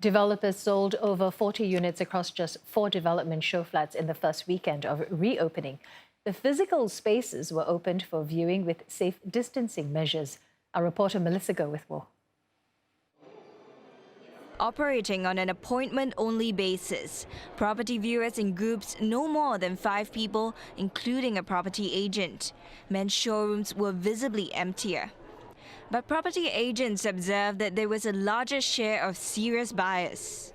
Developers sold over 40 units across just 4 development show flats in the first weekend of reopening. The physical spaces were opened for viewing with safe distancing measures. Our reporter Melissa Go with more. Operating on an appointment-only basis, property viewers in groups no more than 5 people, including a property agent, meant showrooms were visibly emptier. But property agents observed that there was a larger share of serious buyers.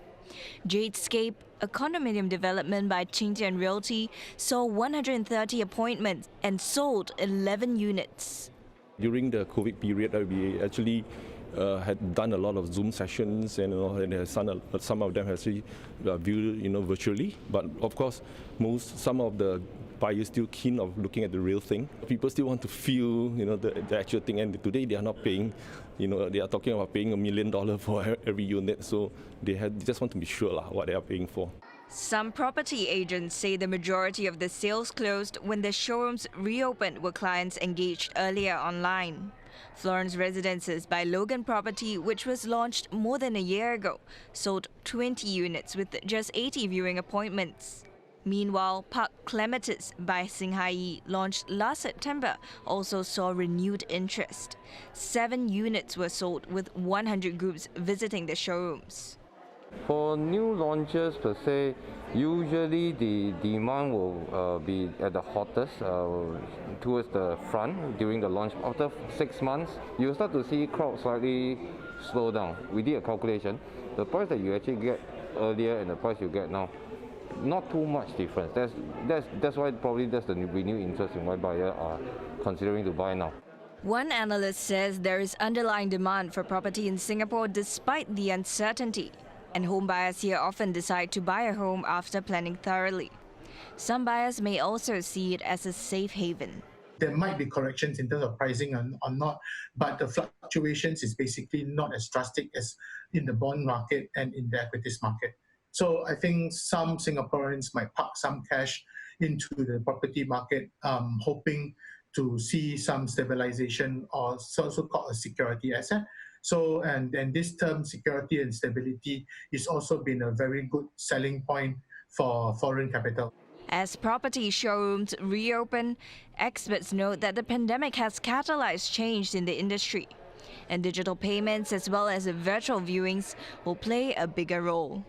Jadescape, a condominium development by Qingtian Realty, saw 130 appointments and sold 11 units. During the COVID period, we actually had done a lot of Zoom sessions, and some of them actually viewed virtually. But of course, some of the buyers still keen of looking at the real thing. People still want to feel the actual thing, and today they are not paying. They are talking about paying $1 million for every unit, so they just want to be sure what they are paying for. Some property agents say the majority of the sales closed when the showrooms reopened with clients engaged earlier online. Florence Residences by Logan Property, which was launched more than a year ago, sold 20 units with just 80 viewing appointments. Meanwhile, Park Clematis by Singhai, launched last September, also saw renewed interest. 7 units were sold with 100 groups visiting the showrooms. For new launches per se, usually the demand will be at the hottest towards the front during the launch. After 6 months, you'll start to see crowd slightly slow down. We did a calculation. The price that you actually get earlier and the price you get now, not too much difference. That's why probably that's the renewed interest in why buyers are considering to buy now. One analyst says there is underlying demand for property in Singapore despite the uncertainty. And home buyers here often decide to buy a home after planning thoroughly. Some buyers may also see it as a safe haven. There might be corrections in terms of pricing or not, but the fluctuations is basically not as drastic as in the bond market and in the equities market. So I think some Singaporeans might park some cash into the property market, hoping to see some stabilization, or also called a security asset. So, and this term, security and stability, is also been a very good selling point for foreign capital. As property showrooms reopen, experts note that the pandemic has catalyzed change in the industry, and digital payments as well as virtual viewings will play a bigger role.